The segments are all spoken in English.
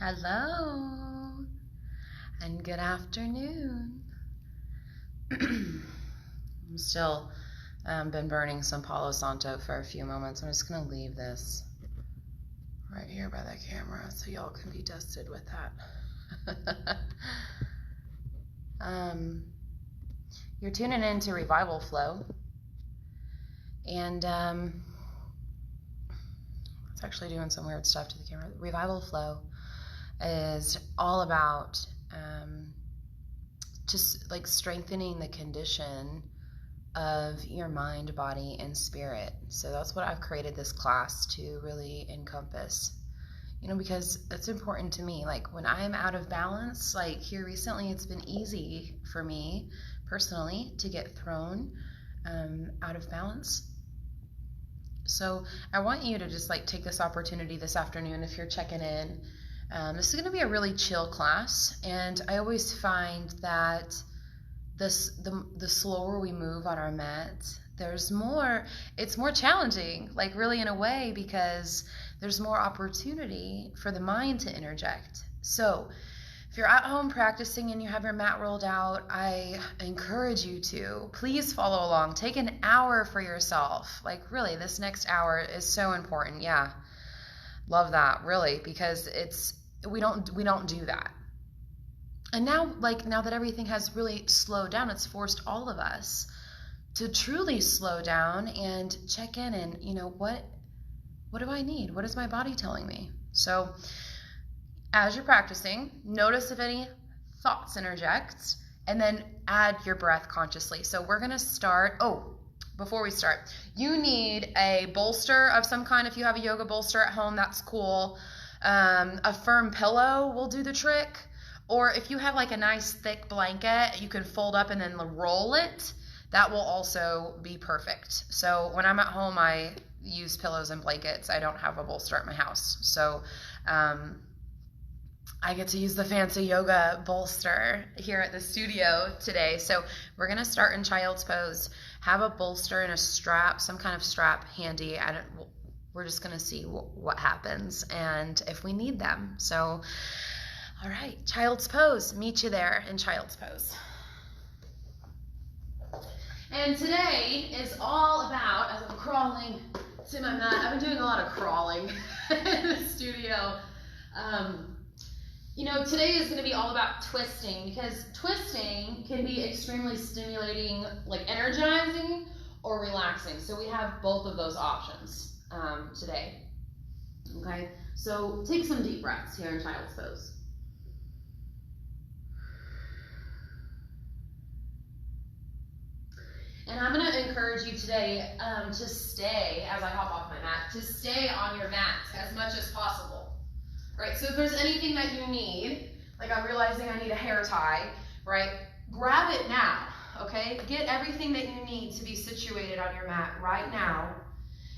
Hello, and good afternoon. I'm still been burning some Palo Santo for a few moments. I'm just going to leave this right here by the camera so y'all can be dusted with that. You're tuning into Revival Flow, and it's actually doing some weird stuff to the camera. Revival Flow is all about just like strengthening the condition of your mind, body, and spirit. So that's what I've created this class to really encompass, because it's important to me. Like when I'm out of balance, like here recently, it's been easy for me personally to get thrown out of balance. So I want you to just like take this opportunity this afternoon if you're checking in. This is going to be a really chill class, and I always find that the slower we move on our mat, it's more challenging, like really in a way, because there's more opportunity for the mind to interject. So if you're at home practicing and you have your mat rolled out, I encourage you to please follow along. Take an hour for yourself. Like really, this next hour is so important. Yeah, love that, really, because we don't do that. And now that everything has really slowed down, it's forced all of us to truly slow down and check in and, what do I need? What is my body telling me? So as you're practicing, notice if any thoughts interject, and then add your breath consciously. So we're going to start. Before we start, you need a bolster of some kind. If you have a yoga bolster at home, that's cool. A firm pillow will do the trick. Or if you have like a nice thick blanket, you can fold up and then roll it. That will also be perfect. So when I'm at home, I use pillows and blankets. I don't have a bolster at my house. So I get to use the fancy yoga bolster here at the studio today. So we're going to start in child's pose. Have a bolster and a strap, some kind of strap handy. We're just going to see what happens and if we need them. So, all right, child's pose. Meet you there in child's pose. And today is all about, as I'm crawling to my mat, I've been doing a lot of crawling in the studio. Today is going to be all about twisting, because twisting can be extremely stimulating, like energizing or relaxing. So we have both of those options today. Okay, so take some deep breaths here in child's pose. And I'm going to encourage you today to stay, as I hop off my mat, to stay on your mat as much as possible. Right, so if there's anything that you need, like I'm realizing I need a hair tie, right, grab it now, okay? Get everything that you need to be situated on your mat right now,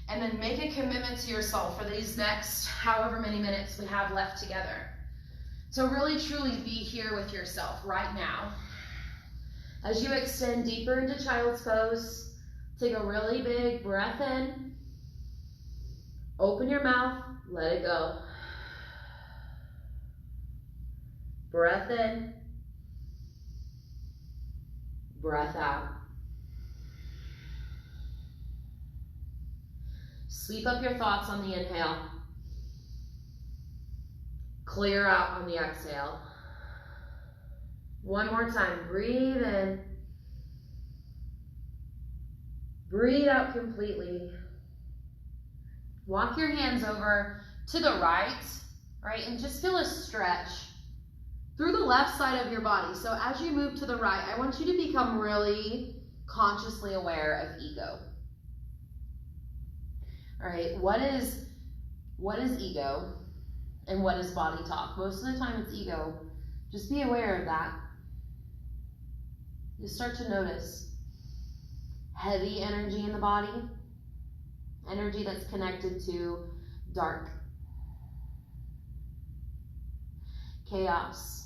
and then make a commitment to yourself for these next however many minutes we have left together. So really truly be here with yourself right now. As you extend deeper into child's pose, take a really big breath in, open your mouth, let it go. Breath in, breath out. Sweep up your thoughts on the inhale. Clear out on the exhale. One more time, breathe in. Breathe out completely. Walk your hands over to the right, and just feel a stretch through the left side of your body. So as you move to the right, I want you to become really consciously aware of ego. All right, what is ego and what is body talk? Most of the time it's ego. Just be aware of that. You start to notice heavy energy in the body, energy that's connected to dark, chaos.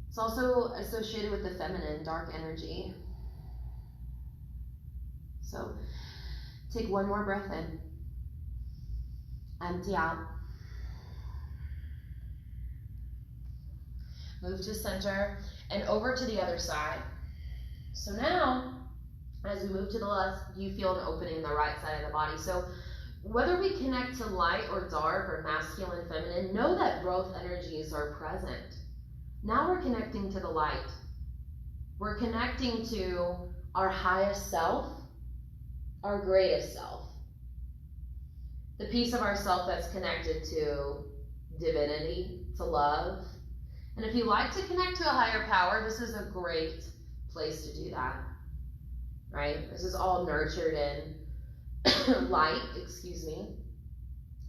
It's also associated with the feminine, dark energy. So take one more breath in. Empty out. Move to center and over to the other side. So now, as we move to the left, you feel an opening in the right side of the body. So whether we connect to light or dark or masculine, feminine, know that both energies are present. Now we're connecting to the light. We're connecting to our highest self, our greatest self. The piece of ourself that's connected to divinity, to love. And if you like to connect to a higher power, this is a great place to do that, right? This is all nurtured in light,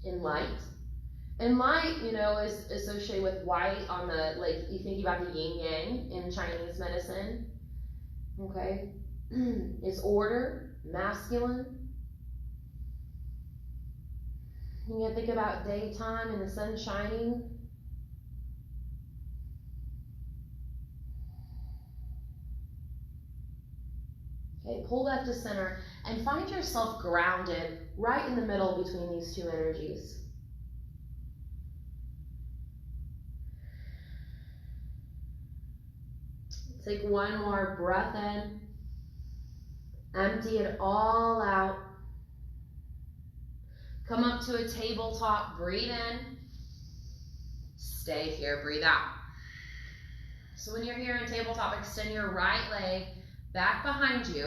in light. And light, you know, is associated with white on the, like, you think about the yin yang in Chinese medicine, okay? It's order, masculine. You can think about daytime and the sun shining. Okay, pull left to center and find yourself grounded right in the middle between these two energies. Take one more breath in. Empty it all out. Come up to a tabletop, breathe in. Stay here, breathe out. So when you're here in tabletop, extend your right leg back behind you.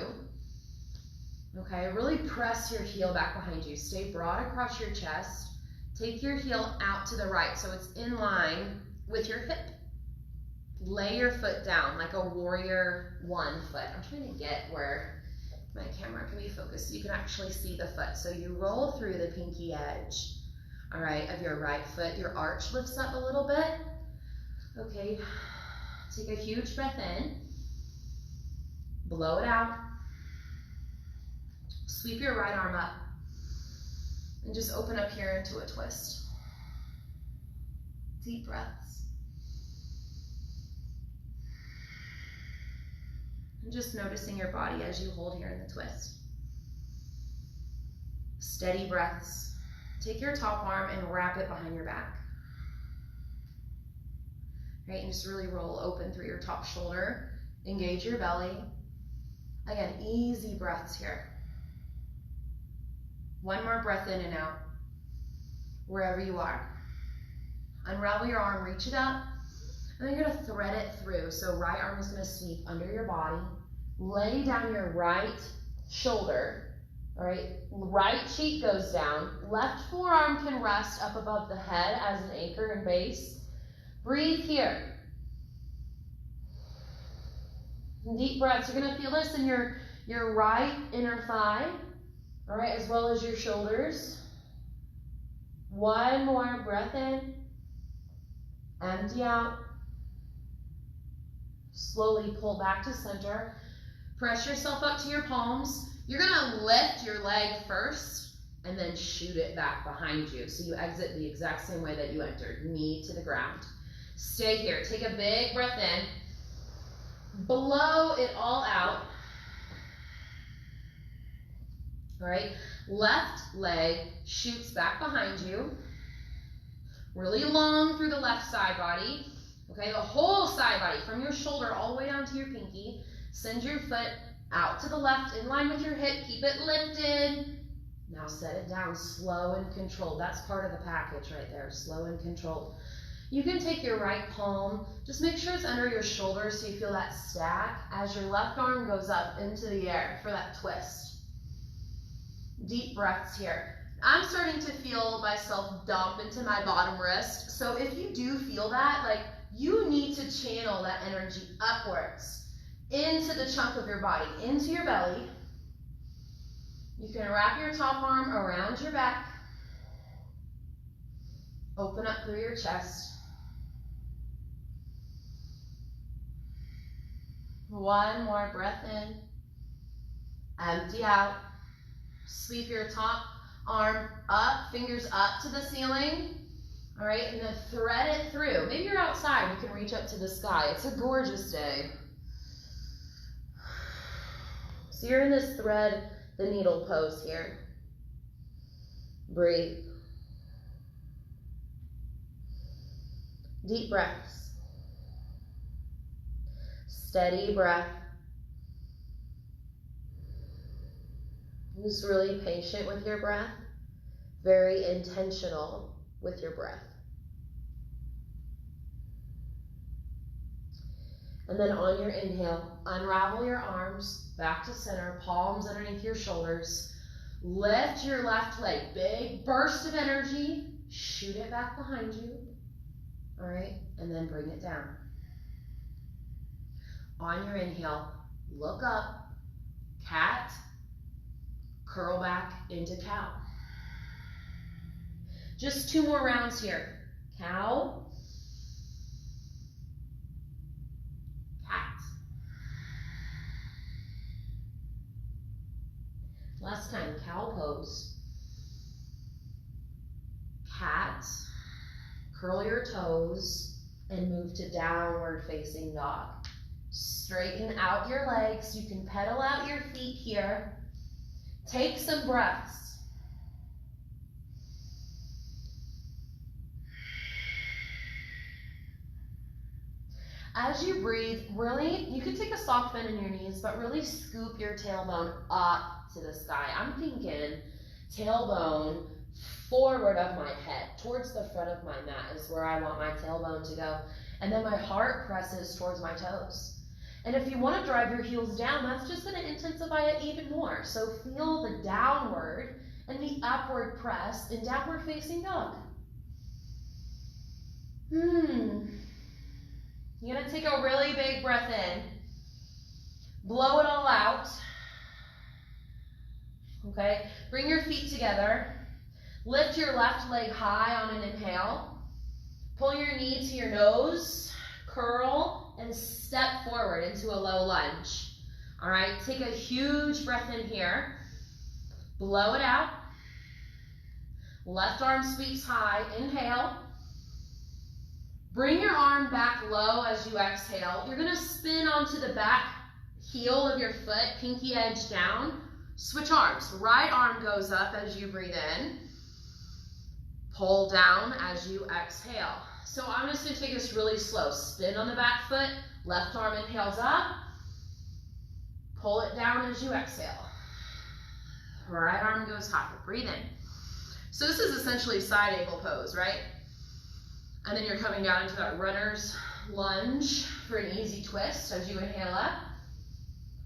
Okay, really press your heel back behind you. Stay broad across your chest. Take your heel out to the right so it's in line with your hip. Lay your foot down like a warrior one foot. I'm trying to get where my camera can be focused so you can actually see the foot. So you roll through the pinky edge, all right, of your right foot. Your arch lifts up a little bit. Okay, take a huge breath in. Blow it out. Sweep your right arm up. And just open up here into a twist. Deep breaths. And just noticing your body as you hold here in the twist. Steady breaths. Take your top arm and wrap it behind your back. Right, and just really roll open through your top shoulder. Engage your belly. Again, easy breaths here. One more breath in and out, wherever you are. Unravel your arm, reach it up, and then you're gonna thread it through. So right arm is gonna sweep under your body. Lay down your right shoulder, all right? Right cheek goes down. Left forearm can rest up above the head as an anchor and base. Breathe here. Deep breaths. You're gonna feel this in your right inner thigh, all right, as well as your shoulders. One more breath in. Empty out. Slowly pull back to center. Press yourself up to your palms. You're gonna lift your leg first and then shoot it back behind you. So you exit the exact same way that you entered, knee to the ground. Stay here. Take a big breath in. Blow it all out. All right, left leg shoots back behind you. Really long through the left side body. Okay, the whole side body from your shoulder all the way down to your pinky. Send your foot out to the left in line with your hip. Keep it lifted. Now set it down slow and controlled. That's part of the package right there, slow and controlled. You can take your right palm, just make sure it's under your shoulder so you feel that stack as your left arm goes up into the air for that twist. Deep breaths here. I'm starting to feel myself dump into my bottom wrist. So if you do feel that, like, you need to channel that energy upwards into the chunk of your body, into your belly. You can wrap your top arm around your back. Open up through your chest. One more breath in. Empty out. Sweep your top arm up, fingers up to the ceiling. All right, and then thread it through. Maybe you're outside, you can reach up to the sky. It's a gorgeous day. So you're in this thread the needle pose here. Breathe. Deep breaths. Steady breath. Just really patient with your breath. Very intentional with your breath. And then on your inhale, unravel your arms back to center, palms underneath your shoulders. Lift your left leg, big burst of energy. Shoot it back behind you. All right, and then bring it down. On your inhale, look up, cat, curl back into cow. Just 2 more rounds here. Cow, cat. Last time, cow pose. Cat, curl your toes, and move to downward facing dog. Straighten out your legs. You can pedal out your feet here. Take some breaths. As you breathe, really, you can take a soft bend in your knees, but really scoop your tailbone up to the sky. I'm thinking tailbone forward of my head, towards the front of my mat is where I want my tailbone to go. And then my heart presses towards my toes. And if you want to drive your heels down, that's just going to intensify it even more. So feel the downward and the upward press in downward facing dog. You're going to take a really big breath in. Blow it all out. Okay, bring your feet together. Lift your left leg high on an inhale. Pull your knee to your nose, curl, and step forward into a low lunge. All right, take a huge breath in here. Blow it out. Left arm sweeps high. Inhale. Bring your arm back low as you exhale. You're going to spin onto the back heel of your foot, pinky edge down. Switch arms. Right arm goes up as you breathe in. Pull down as you exhale. So I'm just going to take this really slow. Spin on the back foot. Left arm inhales up. Pull it down as you exhale. Right arm goes higher. Breathe in. So this is essentially side angle pose, right? And then you're coming down into that runner's lunge for an easy twist as you inhale up.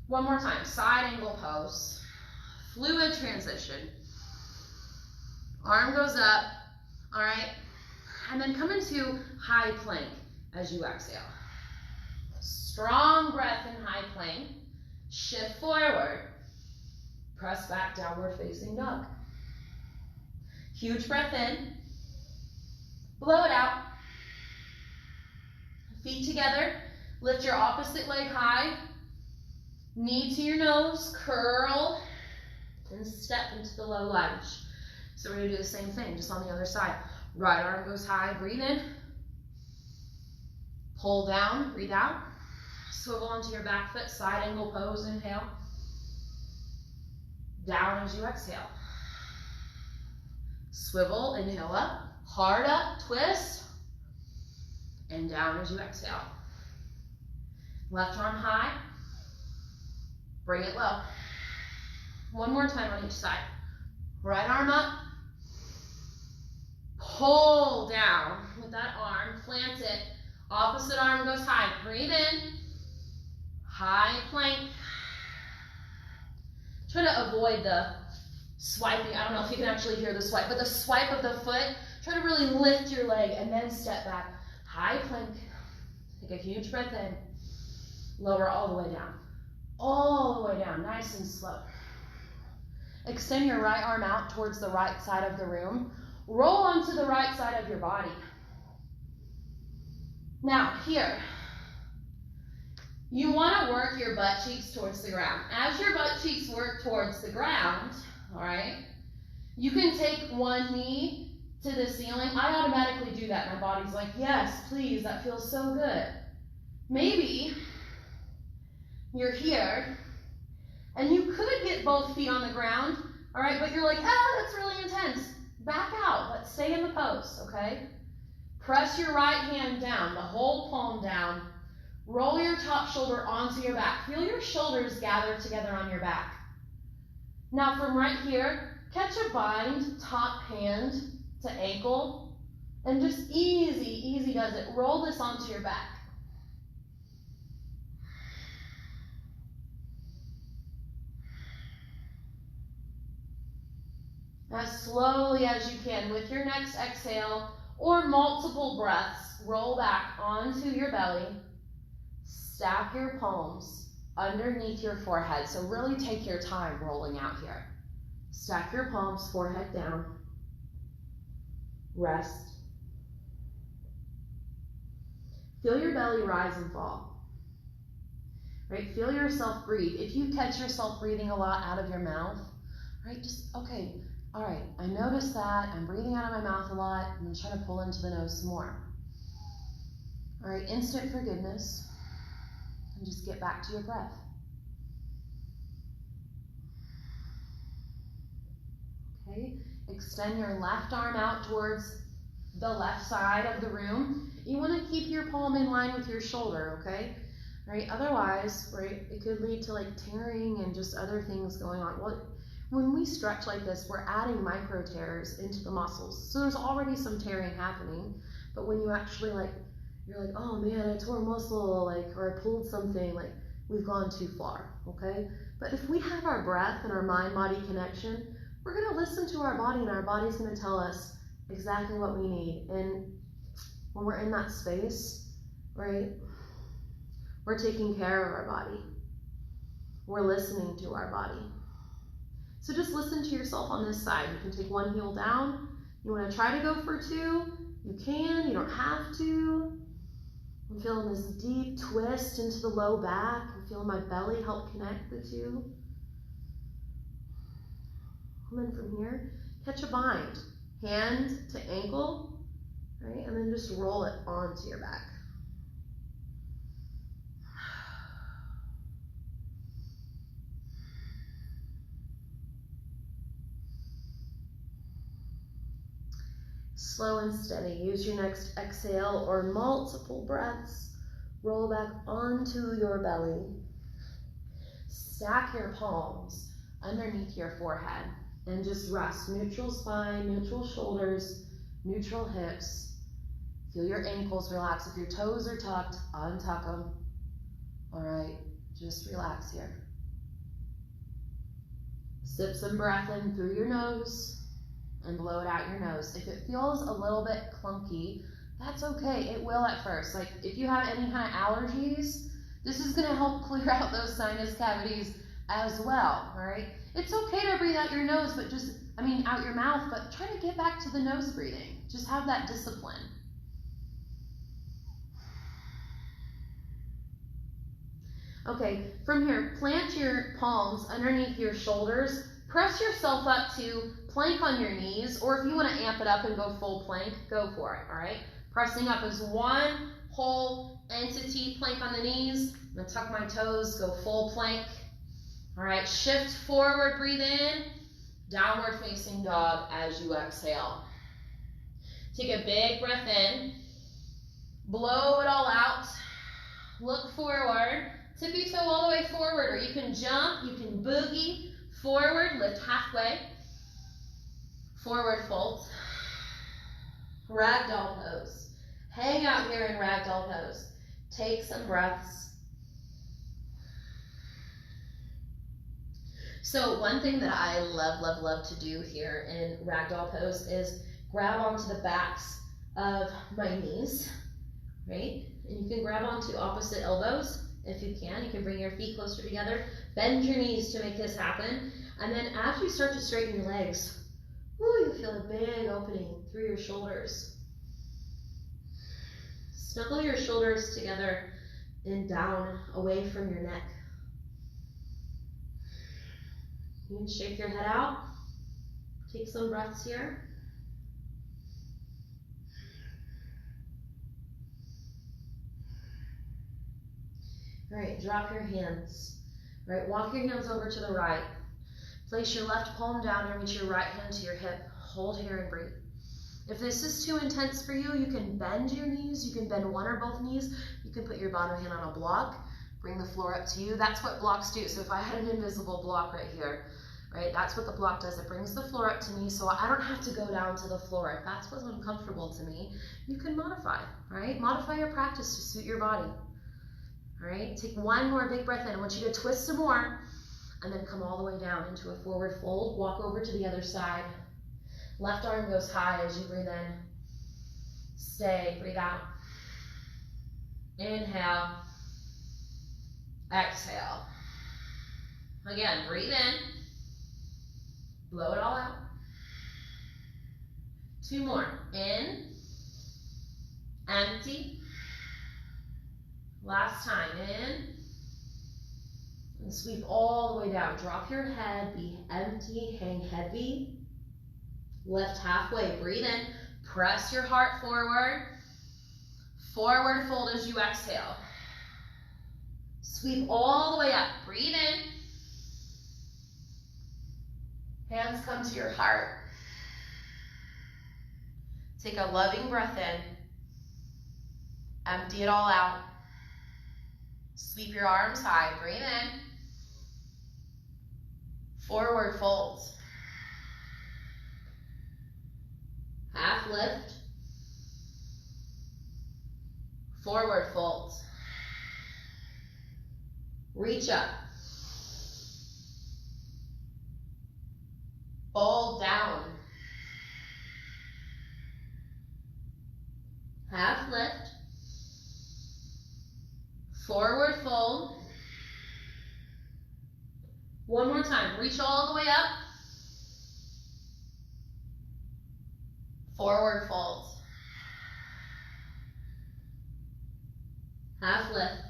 One more time. Side angle pose. Fluid transition. Arm goes up. All right, and then come into high plank as you exhale. Strong breath in high plank. Shift forward. Press back, downward facing dog. Huge breath in. Blow it out. Feet together. Lift your opposite leg high. Knee to your nose. Curl. And step into the low lunge. So we're going to do the same thing, just on the other side. Right arm goes high, breathe in. Pull down, breathe out. Swivel onto your back foot, side angle pose, inhale. Down as you exhale. Swivel, inhale up. Hard up, twist. And down as you exhale. Left arm high. Bring it low. One more time on each side. Right arm up. Pull down with that arm, plant it. Opposite arm goes high. Breathe in. High plank. Try to avoid the swiping. I don't know if you can actually hear the swipe, but the swipe of the foot. Try to really lift your leg and then step back. High plank. Take a huge breath in. Lower all the way down. All the way down, nice and slow. Extend your right arm out towards the right side of the room. Roll onto the right side of your body. Now, here, you want to work your butt cheeks towards the ground. As your butt cheeks work towards the ground, all right, you can take one knee to the ceiling. I automatically do that. My body's like, yes, please, that feels so good. Maybe you're here, and you could get both feet on the ground, all right, but you're like, that's really intense. Back out, but stay in the pose, okay? Press your right hand down, the whole palm down. Roll your top shoulder onto your back. Feel your shoulders gather together on your back. Now from right here, catch a bind, top hand to ankle, and just easy does it. Roll this onto your back. As slowly as you can, with your next exhale or multiple breaths, roll back onto your belly. Stack your palms underneath your forehead. So really take your time rolling out here. Stack your palms, forehead down. Rest. Feel your belly rise and fall. Right? Feel yourself breathe. If you catch yourself breathing a lot out of your mouth, right? Just, okay, all right, I noticed that. I'm breathing out of my mouth a lot. I'm going to try to pull into the nose some more. All right, instant forgiveness. And just get back to your breath. Okay, extend your left arm out towards the left side of the room. You want to keep your palm in line with your shoulder, okay? Right, otherwise, right, it could lead to like tearing and just other things going on. Well, when we stretch like this, we're adding micro tears into the muscles. So there's already some tearing happening, but when you actually you're like, oh man, I tore a muscle, or I pulled something, we've gone too far, okay? But if we have our breath and our mind-body connection, we're gonna listen to our body, and our body's gonna tell us exactly what we need. And when we're in that space, right, we're taking care of our body. We're listening to our body. So just listen to yourself on this side. You can take one heel down. You wanna try to go for two, you can, you don't have to. I'm feeling this deep twist into the low back. I'm feeling my belly help connect the two. And then from here, catch a bind. Hand to ankle, right? And then just roll it onto your back. Slow and steady. Use your next exhale or multiple breaths. Roll back onto your belly. Stack your palms underneath your forehead and just rest. Neutral spine, neutral shoulders, neutral hips. Feel your ankles relax. If your toes are tucked, untuck them. All right, just relax here. Sip some breath in through your nose and blow it out your nose. If it feels a little bit clunky, that's okay. It will at first. If you have any kind of allergies, this is gonna help clear out those sinus cavities as well, all right? It's okay to breathe out your nose, but out your mouth, but try to get back to the nose breathing. Just have that discipline. Okay, from here, plant your palms underneath your shoulders. Press yourself up to plank on your knees, or if you want to amp it up and go full plank, go for it, all right? Pressing up as one whole entity, plank on the knees. I'm going to tuck my toes, go full plank. All right, shift forward, breathe in. Downward facing dog as you exhale. Take a big breath in. Blow it all out. Look forward. Tippy toe all the way forward, or you can jump, you can boogie. Forward, lift halfway. Forward fold. Ragdoll pose. Hang out here in ragdoll pose. Take some breaths. So one thing that I love to do here in ragdoll pose is grab onto the backs of my knees, right? And you can grab onto opposite elbows if you can. You can bring your feet closer together. Bend your knees to make this happen. And then as you start to straighten your legs, you feel a big opening through your shoulders. Snuggle your shoulders together and down away from your neck. You can shake your head out. Take some breaths here. All right, drop your hands. All right, walk your hands over to the right. Place your left palm down and reach your right hand to your hip. Hold here and breathe. If this is too intense for you, you can bend your knees. You can bend one or both knees. You can put your bottom hand on a block, bring the floor up to you. That's what blocks do. So if I had an invisible block right here, right, that's what the block does. It brings the floor up to me so I don't have to go down to the floor. If that's what's uncomfortable to me, you can modify, right? Modify your practice to suit your body. All right, take one more big breath in. I want you to twist some more and then come all the way down into a forward fold. Walk over to the other side. Left arm goes high as you breathe in. Stay, breathe out. Inhale. Exhale. Again, breathe in. Blow it all out. Two more. In. Empty. Last time. In. And sweep all the way down. Drop your head. Be empty. Hang heavy. Lift halfway. Breathe in. Press your heart forward. Forward fold as you exhale. Sweep all the way up. Breathe in. Hands come to your heart. Take a loving breath in. Empty it all out. Sweep your arms high. Breathe in. Forward fold. Half lift. Forward fold. Reach up. Fold down. Half lift. Forward fold. One more time. Reach all the way up. Forward fold. Half lift.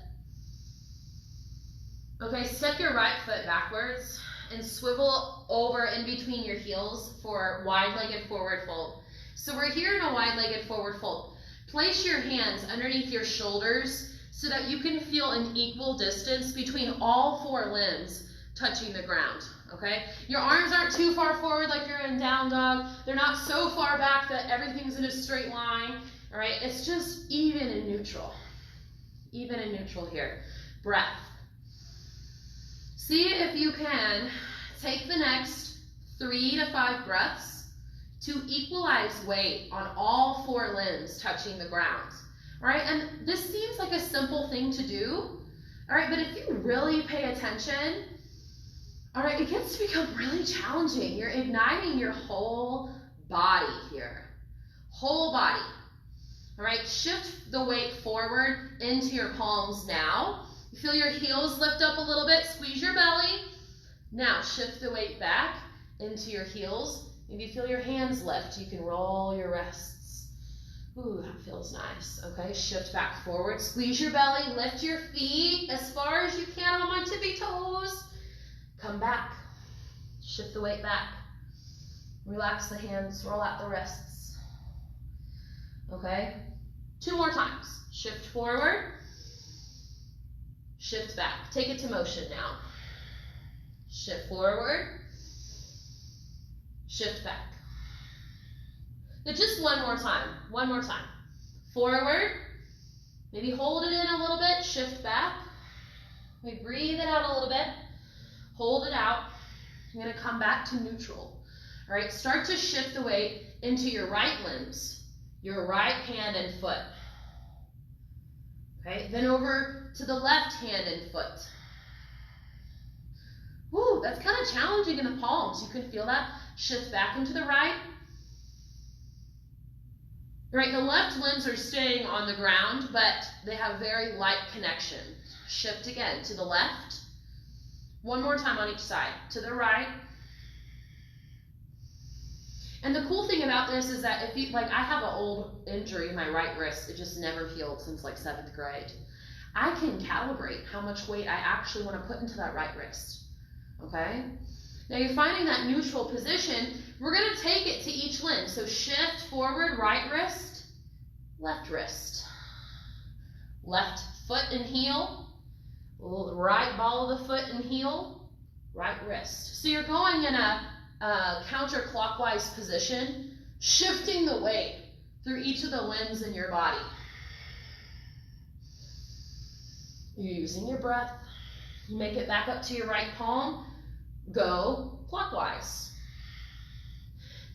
Okay, step your right foot backwards and swivel over in between your heels for wide-legged forward fold. So we're here in a wide-legged forward fold. Place your hands underneath your shoulders so that you can feel an equal distance between all four limbs touching the ground, okay? Your arms aren't too far forward like you're in down dog. They're not so far back that everything's in a straight line, all right? It's just even and neutral. Even and neutral here. Breath. See if you can take the next 3 to 5 breaths to equalize weight on all four limbs touching the ground. All right, and this seems like a simple thing to do, all right, but if you really pay attention, all right, it gets to become really challenging. You're igniting your whole body here, whole body. All right, shift the weight forward into your palms now. You feel your heels lift up a little bit, squeeze your belly. Now shift the weight back into your heels. Maybe feel your hands lift. You can roll your wrists. Ooh, that feels nice. Okay, shift back forward, squeeze your belly, lift your feet as far as you can on my tippy toes. Come back, shift the weight back. Relax the hands, roll out the wrists. Okay, 2 more times. Shift forward, shift back. Take it to motion now. Shift forward, shift back. Now just one more time. Forward, maybe hold it in a little bit, shift back. We breathe it out a little bit, hold it out. I'm gonna come back to neutral. All right, start to shift the weight into your right limbs, your right hand and foot. Okay, then over to the left hand and foot. Woo, that's kind of challenging in the palms. You can feel that. Shift back into the right. Right, the left limbs are staying on the ground, but they have very light connection. Shift again to the left. One more time on each side. To the right. And the cool thing about this is that if you, like I have an old injury in my right wrist, it just never healed since like 7th grade. I can calibrate how much weight I actually want to put into that right wrist, okay? Now you're finding that neutral position, we're gonna take it to each limb. So shift forward, right wrist, left wrist. Left foot and heel, right ball of the foot and heel, right wrist. So you're going in a counterclockwise position shifting the weight through each of the limbs in your body. You're using your breath. You make it back up to your right palm. Go clockwise.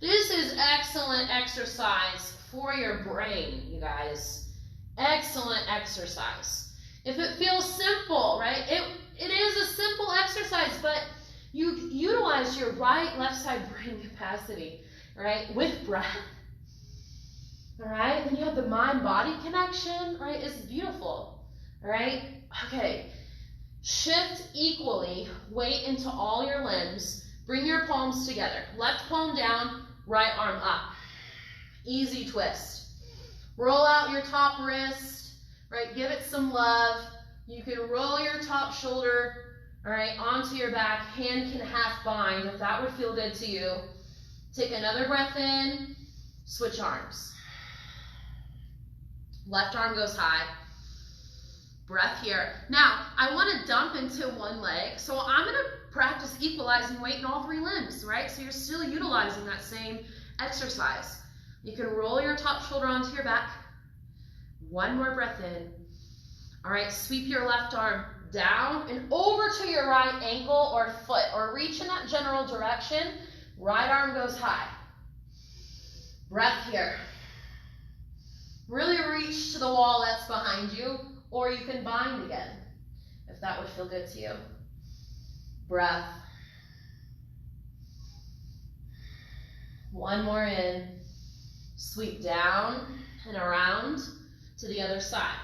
This is excellent exercise for your brain, you guys. Excellent exercise. If it feels simple, right? It is a simple exercise, but you utilize your right, left side brain capacity, right? With breath. All right? Then you have the mind-body connection, right? It's beautiful. All right? Okay. Shift equally, weight into all your limbs. Bring your palms together. Left palm down, right arm up. Easy twist. Roll out your top wrist, right? Give it some love. You can roll your top shoulder, all right, onto your back. Hand can half bind if that would feel good to you. Take another breath in. Switch arms. Left arm goes high. Breath here. Now, I want to dump into one leg, so I'm going to practice equalizing weight in all three limbs, right? So you're still utilizing that same exercise. You can roll your top shoulder onto your back. One more breath in. All right, sweep your left arm down and over to your right ankle or foot, or reach in that general direction. Right arm goes high. Breath here. Really reach to the wall that's behind you, or you can bind again, if that would feel good to you. Breath. One more in. Sweep down and around to the other side.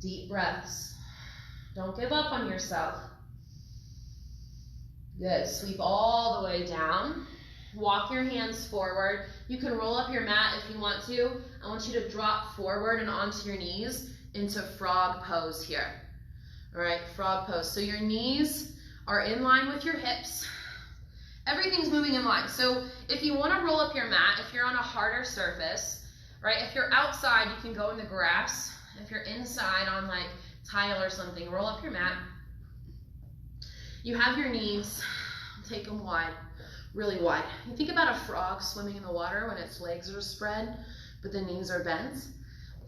Deep breaths. Don't give up on yourself. Good. Sweep all the way down. Walk your hands forward. You can roll up your mat if you want to. I want you to drop forward and onto your knees into frog pose here. All right, frog pose. So your knees are in line with your hips. Everything's moving in line. So if you want to roll up your mat, if you're on a harder surface, right? If you're outside, you can go in the grass. If you're inside on like tile or something, roll up your mat. You have your knees, take them wide, really wide. You think about a frog swimming in the water when its legs are spread, but the knees are bent.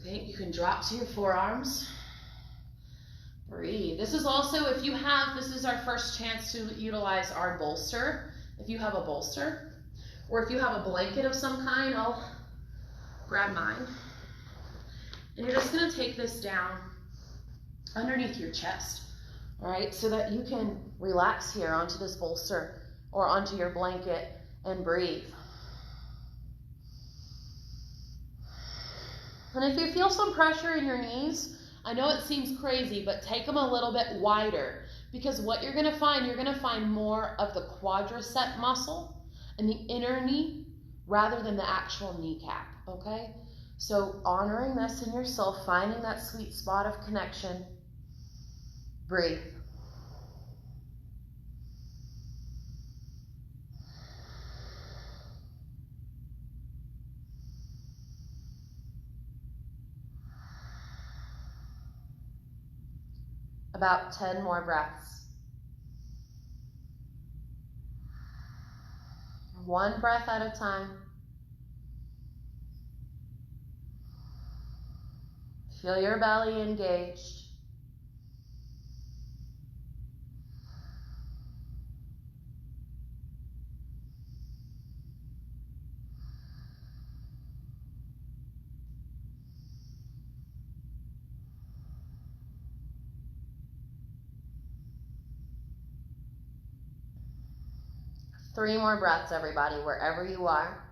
Okay, you can drop to your forearms. Breathe. This is also, if you have, this is our first chance to utilize our bolster. If you have a bolster, or if you have a blanket of some kind, I'll grab mine. And you're just gonna take this down underneath your chest, all right, so that you can relax here onto this bolster or onto your blanket and breathe. And if you feel some pressure in your knees, I know it seems crazy, but take them a little bit wider, because what you're gonna find more of the quadricep muscle and the inner knee rather than the actual kneecap, okay? So honoring this in yourself, finding that sweet spot of connection. Breathe. About 10 more breaths. One breath at a time. Feel your belly engaged. Three more breaths, everybody, wherever you are.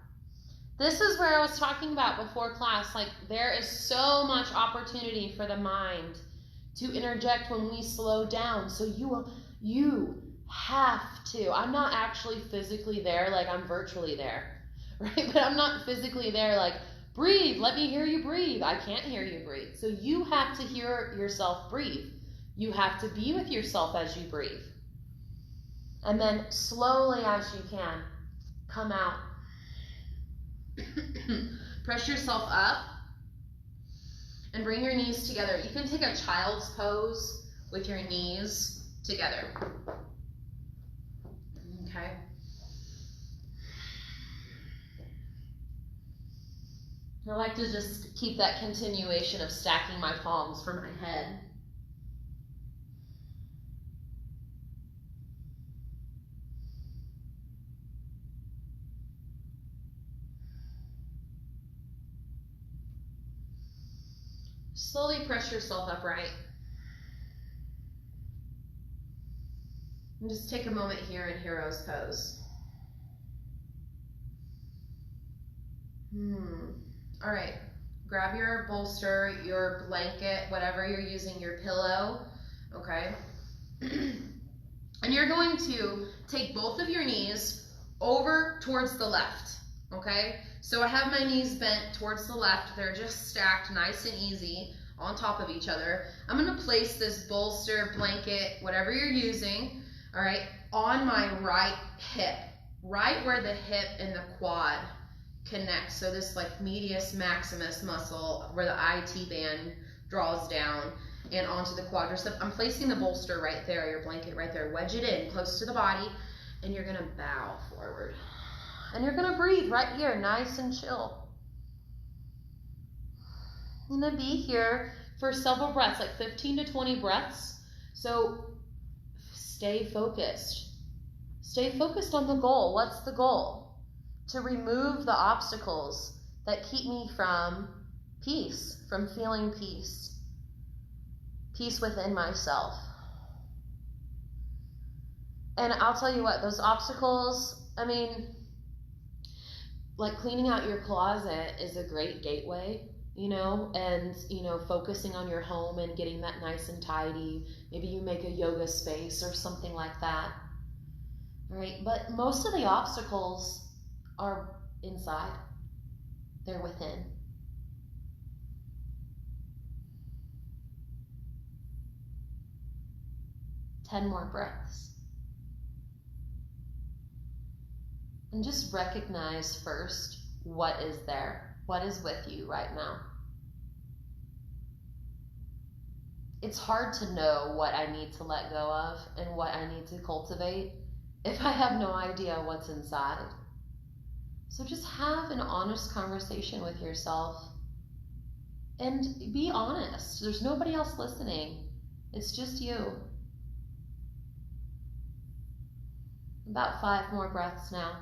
This is where I was talking about before class, like there is so much opportunity for the mind to interject when we slow down. So you have to. I'm not actually physically there, like I'm virtually there, right? But I'm not physically there, like breathe, let me hear you breathe. I can't hear you breathe. So you have to hear yourself breathe. You have to be with yourself as you breathe. And then slowly as you can, come out. Press yourself up. and bring your knees together. You can take a child's pose with your knees together. Okay. I like to just keep that continuation of stacking my palms for my head. Slowly press yourself upright. And just take a moment here in hero's pose. All right, grab your bolster, your blanket, whatever you're using, your pillow, okay? And you're going to take both of your knees over towards the left, okay? So I have my knees bent towards the left. They're just stacked nice and easy on top of each other. I'm gonna place this bolster, blanket, whatever you're using, all right, on my right hip, right where the hip and the quad connect. So this like medius maximus muscle where the IT band draws down and onto the quadricep. I'm placing the bolster right there, your blanket right there. Wedge it in close to the body, and you're gonna bow forward. And you're gonna breathe right here, nice and chill. I'm gonna be here for several breaths, like 15 to 20 breaths. So stay focused. Stay focused on the goal. What's the goal? To remove the obstacles that keep me from peace, from feeling peace. Peace within myself. And I'll tell you what, those obstacles, I mean, like cleaning out your closet is a great gateway, you know, and, you know, focusing on your home and getting that nice and tidy. Maybe you make a yoga space or something like that, right? But most of the obstacles are inside. They're within. Ten more breaths. And just recognize first what is there, what is with you right now. It's hard to know what I need to let go of and what I need to cultivate if I have no idea what's inside. So just have an honest conversation with yourself and be honest. There's nobody else listening. It's just you. About 5 more breaths now.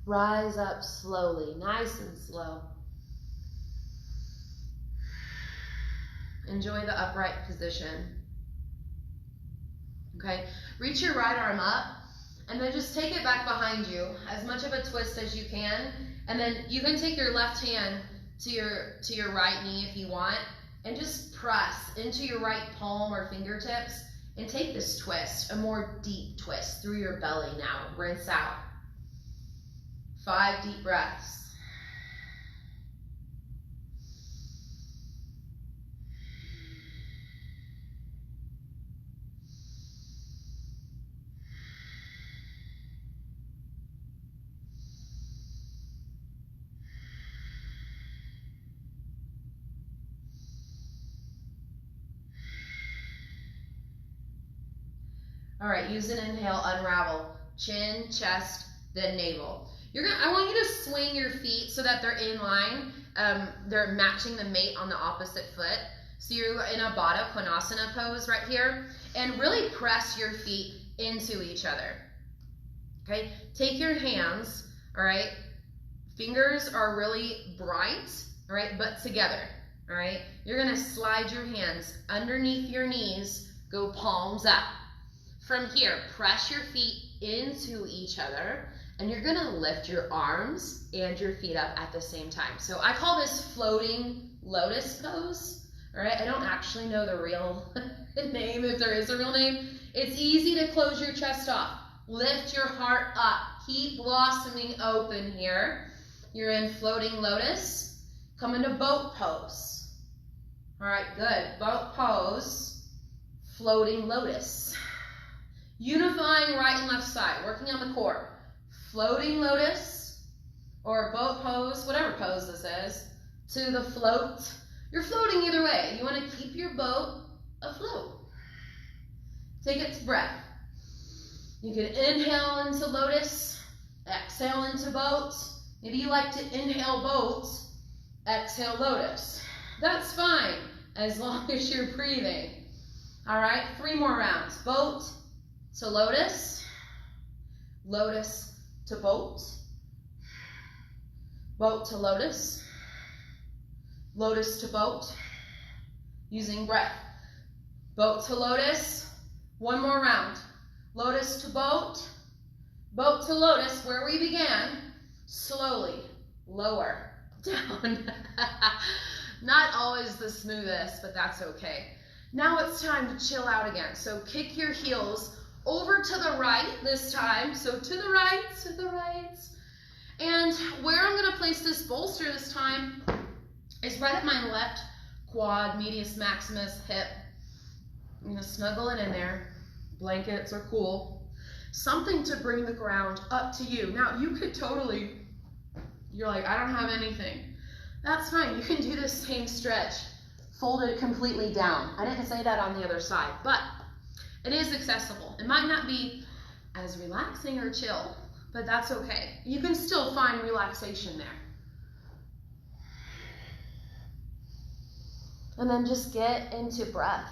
Rise up slowly, nice and slow. Enjoy the upright position. Okay, reach your right arm up and then just take it back behind you, as much of a twist as you can. And then you can take your left hand to your right knee if you want, and just press into your right palm or fingertips and take this twist, a more deep twist through your belly now. Rinse out. 5 deep breaths. All right, use an inhale, unravel. Chin, chest, then navel. I want you to swing your feet so that they're in line. They're matching the mate on the opposite foot. So you're in a Baddha Konasana pose right here. And really press your feet into each other. Okay, take your hands, all right? Fingers are really bright, all right, but together, all right? You're gonna slide your hands underneath your knees, go palms up. From here, press your feet into each other, and you're gonna lift your arms and your feet up at the same time. So I call this floating lotus pose, all right? I don't actually know the real name, if there is a real name. It's easy to close your chest off. Lift your heart up. Keep blossoming open here. You're in floating lotus. Come into boat pose. All right, good. Boat pose, floating lotus. Unifying right and left side, working on the core. Floating lotus or boat pose, whatever pose this is, to the float. You're floating either way. You want to keep your boat afloat. Take it to breath. You can inhale into lotus, exhale into boat. Maybe you like to inhale boat, exhale lotus. That's fine, as long as you're breathing. All right, 3 more rounds. Boat to lotus, lotus to boat, boat to lotus, lotus to boat, using breath. Boat to lotus, 1 more round. Lotus to boat, boat to lotus, where we began, slowly, lower, down. Not always the smoothest, but that's okay. Now it's time to chill out again. So kick your heels over to the right this time. So to the right, to the right. And where I'm gonna place this bolster this time is right at my left quad, medius maximus, hip. I'm gonna snuggle it in there. Blankets are cool. Something to bring the ground up to you. Now you could totally, you're like, I don't have anything. That's fine, you can do this same stretch. Fold it completely down. I didn't say that on the other side, but it is accessible. It might not be as relaxing or chill, but that's okay. You can still find relaxation there. And then just get into breath.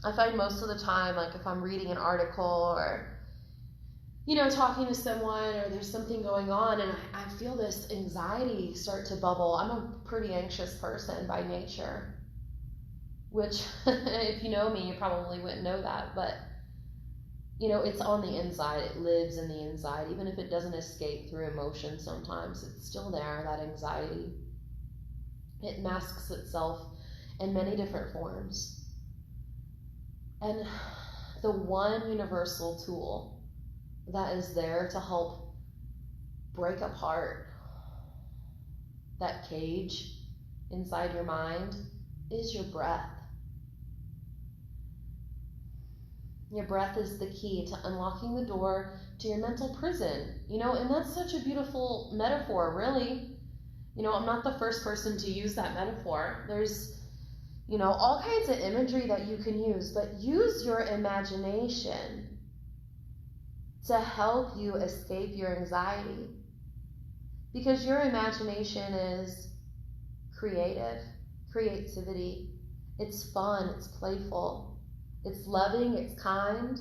I find most of the time, like if I'm reading an article or, you know, talking to someone or there's something going on and I feel this anxiety start to bubble. I'm a pretty anxious person by nature, which if you know me, you probably wouldn't know that, but you know, it's on the inside. It lives in the inside. Even if it doesn't escape through emotion sometimes, it's still there, that anxiety. It masks itself in many different forms. And the one universal tool that is there to help break apart that cage inside your mind is your breath. Your breath is the key to unlocking the door to your mental prison. You know, and that's such a beautiful metaphor, really. You know, I'm not the first person to use that metaphor. There's, you know, all kinds of imagery that you can use, but use your imagination to help you escape your anxiety. Because your imagination is creativity. It's fun, it's playful, it's loving, it's kind.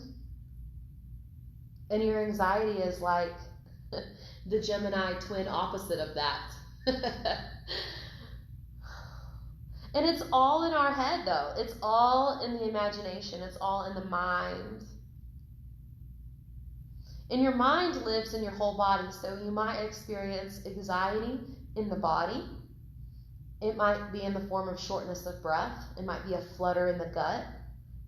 And your anxiety is like the Gemini twin opposite of that. And it's all in our head, though. It's all in the imagination. It's all in the mind. And your mind lives in your whole body, so you might experience anxiety in the body. It might be in the form of shortness of breath. It might be a flutter in the gut.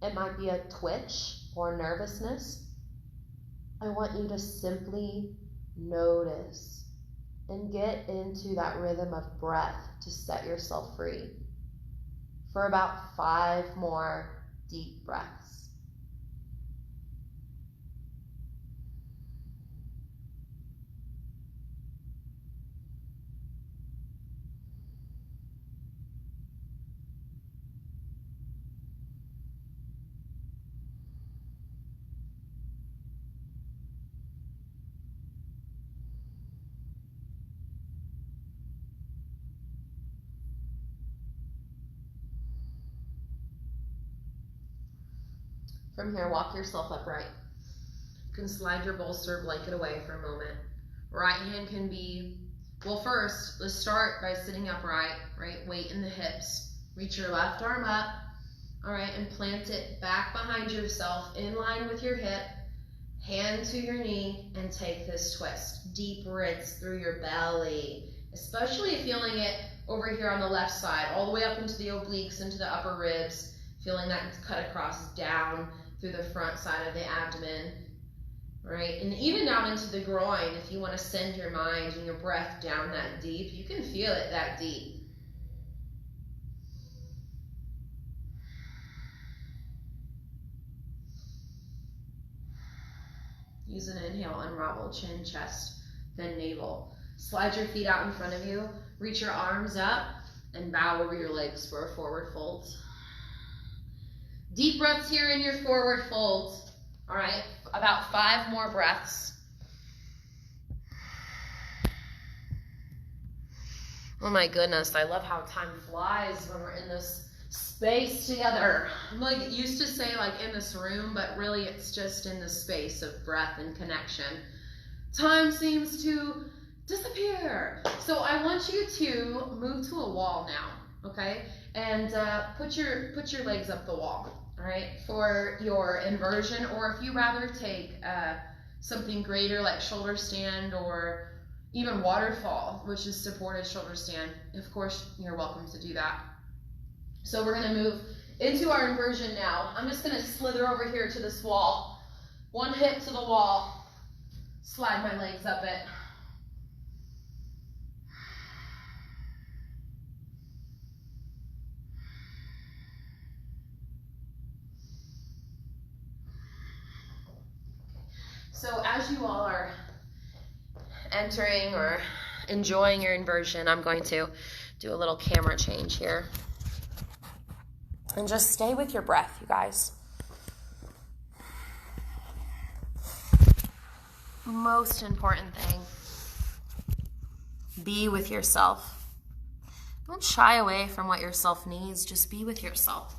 It might be a twitch or nervousness. I want you to simply notice and get into that rhythm of breath to set yourself free. For about 5 more deep breaths. From here, walk yourself upright. You can slide your bolster blanket away for a moment. Right hand can be, well, first, let's start by sitting upright, right? Weight in the hips. Reach your left arm up, all right, and plant it back behind yourself, in line with your hip. Hand to your knee, and take this twist. Deep rinse through your belly, especially feeling it over here on the left side, all the way up into the obliques, into the upper ribs, feeling that cut across down through the front side of the abdomen, right? And even down into the groin, if you want to send your mind and your breath down that deep, you can feel it that deep. Use an inhale, unravel, chin, chest, then navel. Slide your feet out in front of you, reach your arms up, and bow over your legs for a forward fold. Deep breaths here in your forward fold. All right, about 5 more breaths. Oh my goodness, I love how time flies when we're in this space together. I'm like used to say like in this room, but really it's just in the space of breath and connection. Time seems to disappear. So I want you to move to a wall now, okay? And put your legs up the wall, all right? For your inversion, or if you rather take something greater like shoulder stand or even waterfall, which is supported shoulder stand, of course you're welcome to do that. So we're gonna move into our inversion now. I'm just gonna slither over here to this wall. One hip to the wall, slide my legs up it. So as you all are entering or enjoying your inversion, I'm going to do a little camera change here. And just stay with your breath, you guys. Most important thing, be with yourself. Don't shy away from what yourself needs, just be with yourself.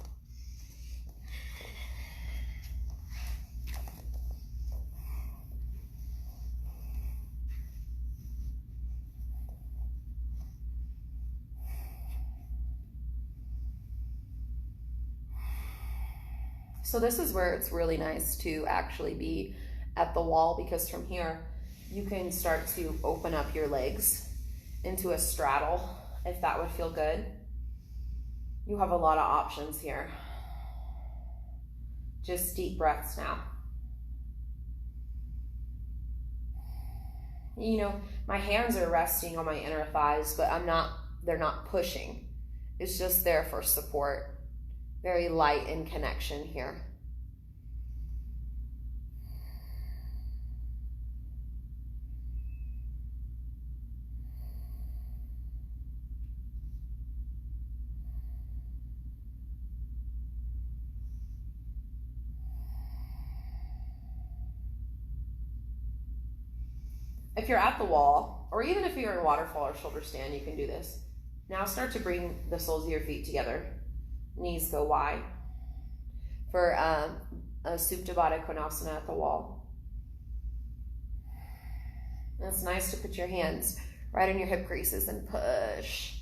So this is where it's really nice to actually be at the wall, because from here you can start to open up your legs into a straddle if that would feel good. You have a lot of options here. Just deep breaths now. You know, my hands are resting on my inner thighs, but they're not pushing. It's just there for support. Very light in connection here. If you're at the wall, or even if you're in waterfall or shoulder stand, you can do this. Now start to bring the soles of your feet together. Knees go wide for a Supta Baddha Konasana at the wall. And it's nice to put your hands right in your hip creases and push.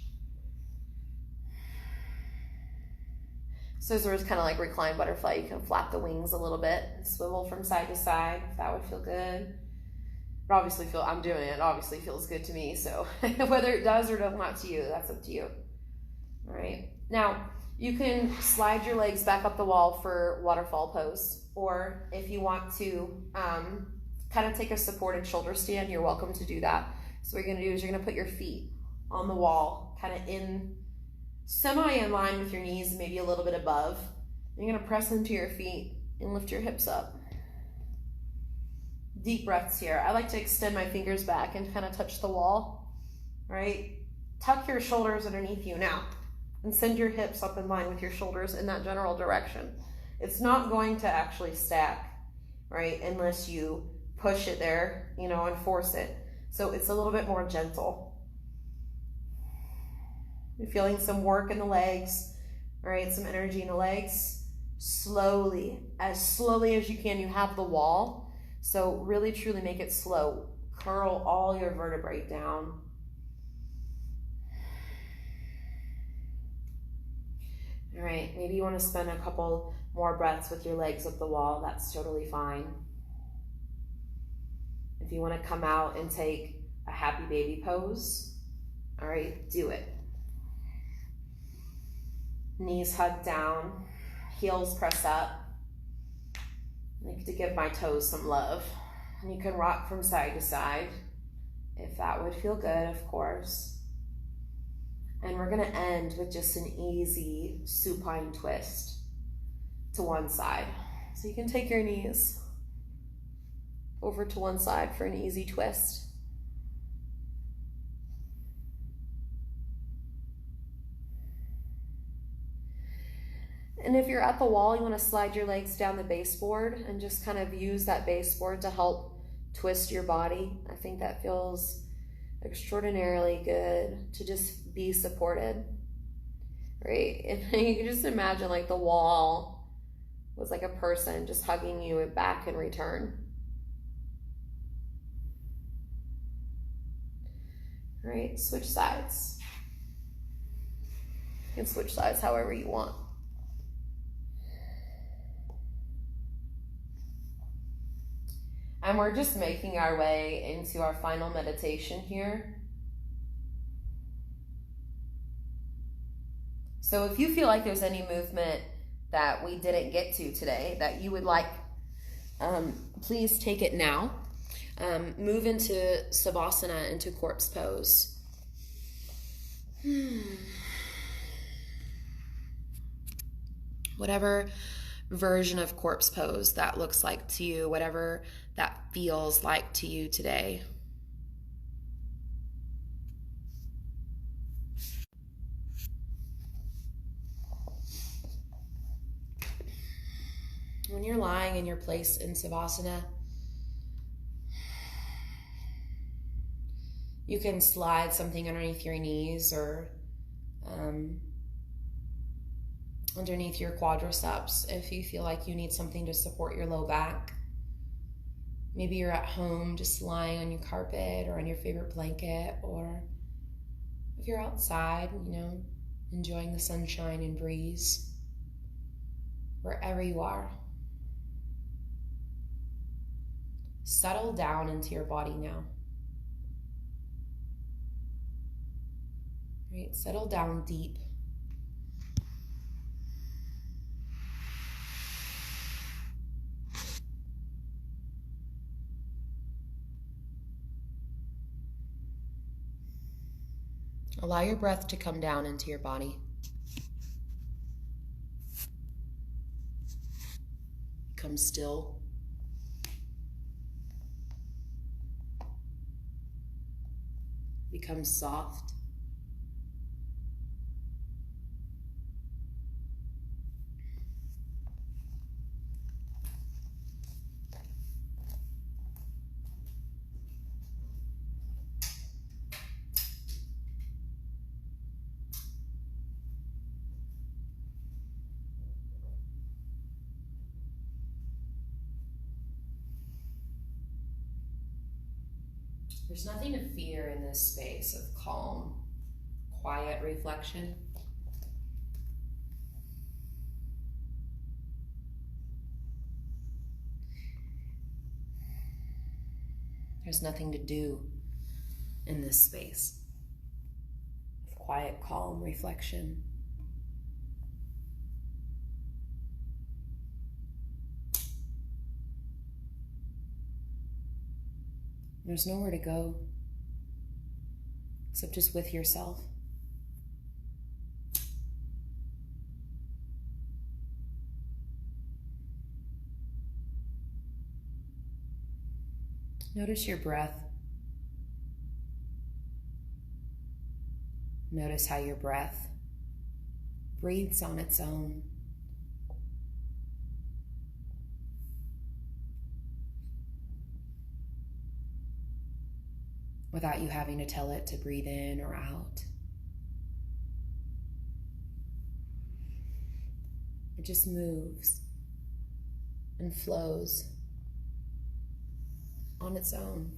So it's kind of like reclined butterfly. You can flap the wings a little bit and swivel from side to side if that would feel good. I'm doing it, obviously feels good to me, so whether it does or does not to you, that's up to you. All right, now you can slide your legs back up the wall for waterfall pose, or if you want to kind of take a supported shoulder stand, you're welcome to do that. So what you're gonna do is you're gonna put your feet on the wall, kind of in semi in line with your knees, maybe a little bit above. And you're gonna press into your feet and lift your hips up. Deep breaths here. I like to extend my fingers back and kind of touch the wall, right? Tuck your shoulders underneath you now and send your hips up in line with your shoulders in that general direction. It's not going to actually stack, right? Unless you push it there, you know, and force it. So it's a little bit more gentle. You're feeling some work in the legs, right? Some energy in the legs. Slowly as you can. You have the wall. So really, truly make it slow. Curl all your vertebrae down. All right, maybe you want to spend a couple more breaths with your legs up the wall. That's totally fine. If you want to come out and take a happy baby pose, all right, do it. Knees hug down, heels press up. I need to give my toes some love. And you can rock from side to side, if that would feel good, of course. And we're gonna end with just an easy supine twist to one side. So you can take your knees over to one side for an easy twist. And if you're at the wall, you want to slide your legs down the baseboard and just kind of use that baseboard to help twist your body. I think that feels extraordinarily good to just be supported, right? And you can just imagine like the wall was like a person just hugging you back in return. All right, switch sides. You can switch sides however you want. And we're just making our way into our final meditation here. So if you feel like there's any movement that we didn't get to today that you would like, please take it now. Move into Savasana, into corpse pose. Whatever version of corpse pose that looks like to you, whatever that feels like to you today. When you're lying in your place in Savasana, you can slide something underneath your knees or underneath your quadriceps if you feel like you need something to support your low back. Maybe you're at home just lying on your carpet or on your favorite blanket, or if you're outside, enjoying the sunshine and breeze, wherever you are. Settle down into your body now. Right? Settle down deep. Allow your breath to come down into your body. Become still. Become soft. There's nothing to fear in this space of calm, quiet reflection. There's nothing to do in this space of quiet, calm reflection. There's nowhere to go except just with yourself. Notice your breath. Notice how your breath breathes on its own. Without you having to tell it to breathe in or out. It just moves and flows on its own.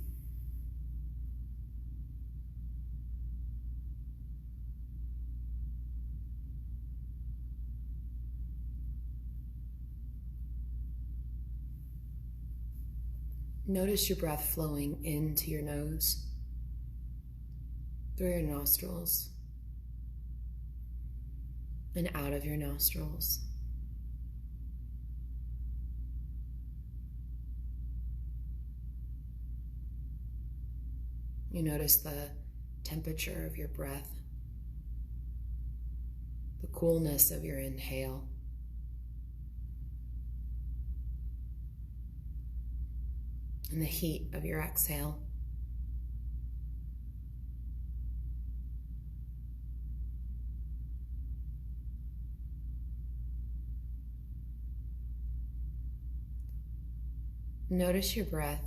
Notice your breath flowing into your nose, through your nostrils, and out of your nostrils. You notice the temperature of your breath, the coolness of your inhale, and the heat of your exhale. Notice your breath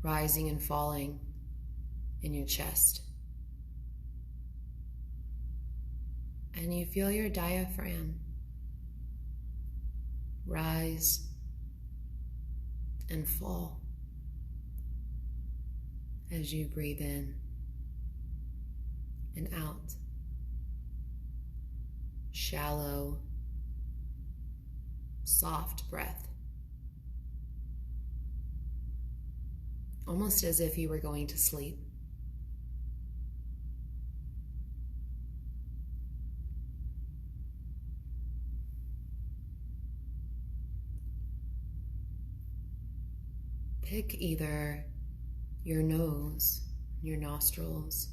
rising and falling in your chest. And you feel your diaphragm rise and fall as you breathe in and out. Shallow, soft breath. Almost as if you were going to sleep. Pick either your nose, your nostrils,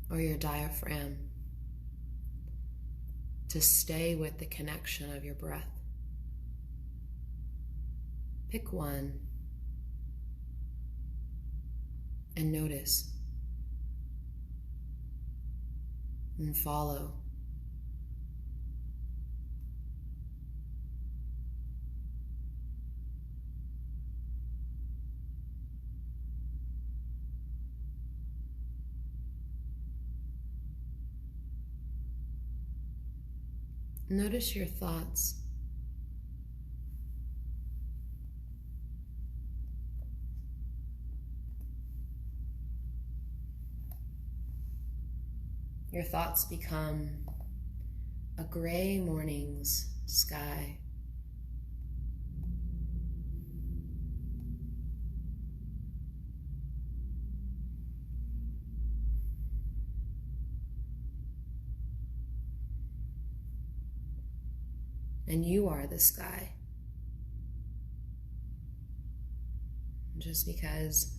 or your diaphragm to stay with the connection of your breath. Pick one and notice and follow. Notice your thoughts. Your thoughts become a gray morning's sky. And you are the sky. Just because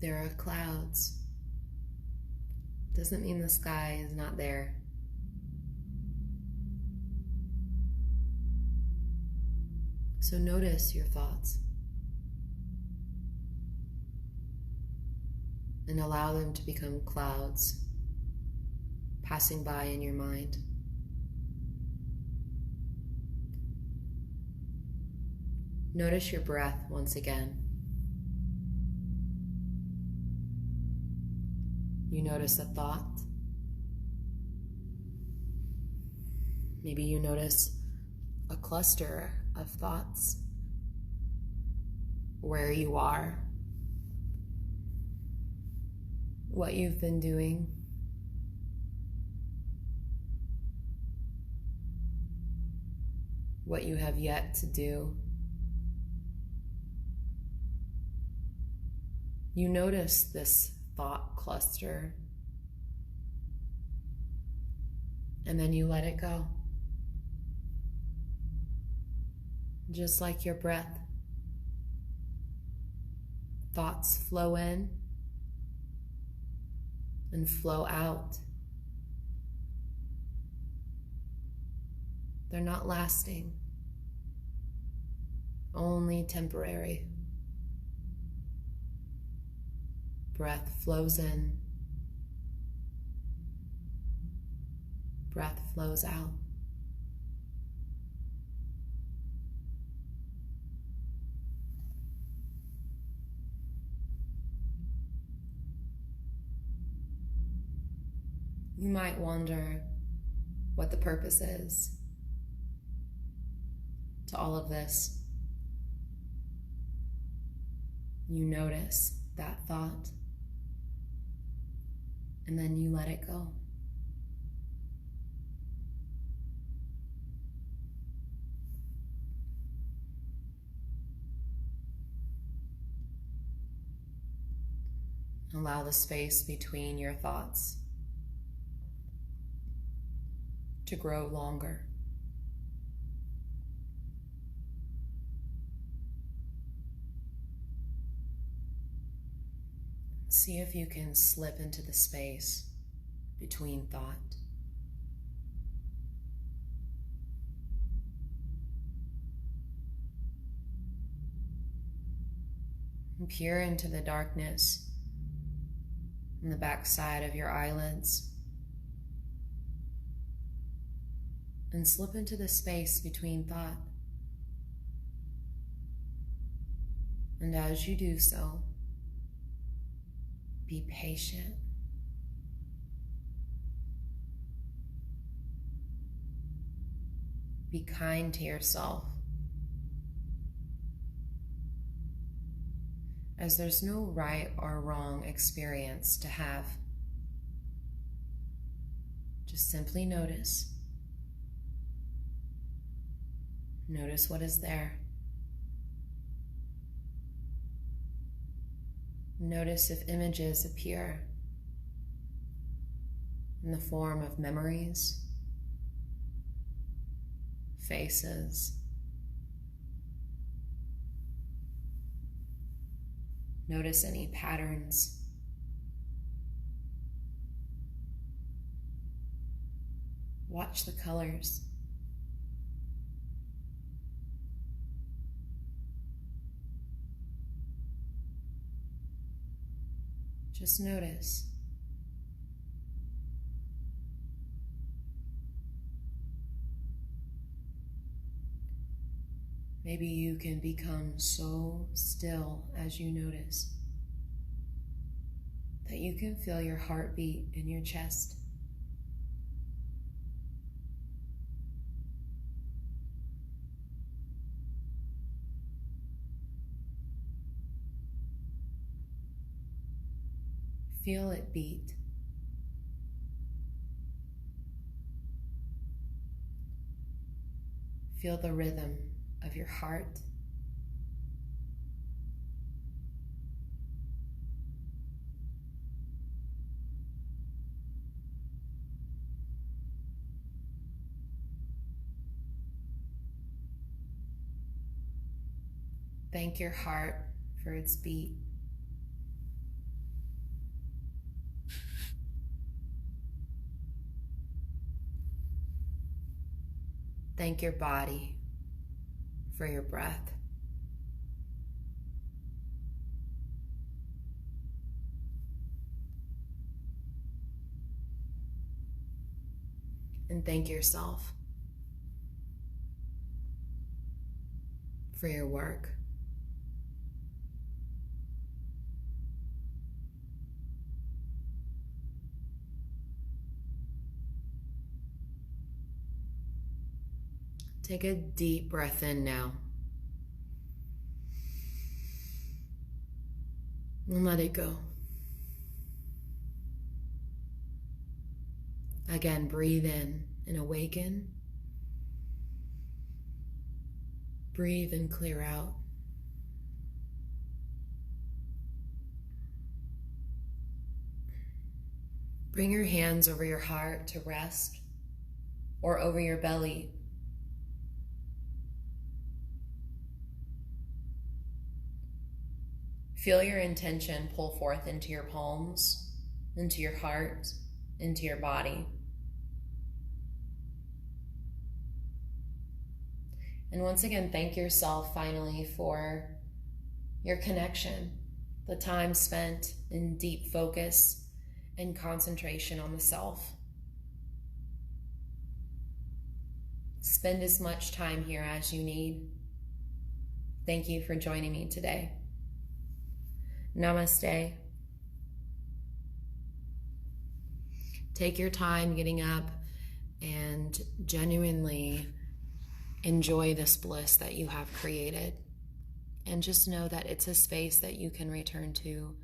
there are clouds doesn't mean the sky is not there. So notice your thoughts and allow them to become clouds passing by in your mind. Notice your breath once again. You notice a thought. Maybe you notice a cluster of thoughts, where you are, what you've been doing, what you have yet to do. You notice this thought cluster, and then you let it go. Just like your breath. Thoughts flow in and flow out. They're not lasting, only temporary. Breath flows in, breath flows out. You might wonder what the purpose is to all of this. You notice that thought, and then you let it go. Allow the space between your thoughts to grow longer. See if you can slip into the space between thought. And peer into the darkness on the backside of your eyelids and slip into the space between thought. And as you do so, be patient. Be kind to yourself, as there's no right or wrong experience to have. Just simply notice. Notice what is there. Notice if images appear in the form of memories, faces. Notice any patterns. Watch the colors. Just notice. Maybe you can become so still as you notice that you can feel your heartbeat in your chest. Feel it beat. Feel the rhythm of your heart. Thank your heart for its beat. Thank your body for your breath. And thank yourself for your work. Take a deep breath in now. And let it go. Again, breathe in and awaken. Breathe and clear out. Bring your hands over your heart to rest, or over your belly. Feel your intention pull forth into your palms, into your heart, into your body. And once again, thank yourself finally for your connection, the time spent in deep focus and concentration on the self. Spend as much time here as you need. Thank you for joining me today. Namaste. Take your time getting up and genuinely enjoy this bliss that you have created. And just know that it's a space that you can return to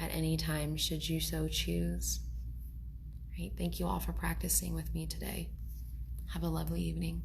at any time should you so choose. Right? Thank you all for practicing with me today. Have a lovely evening.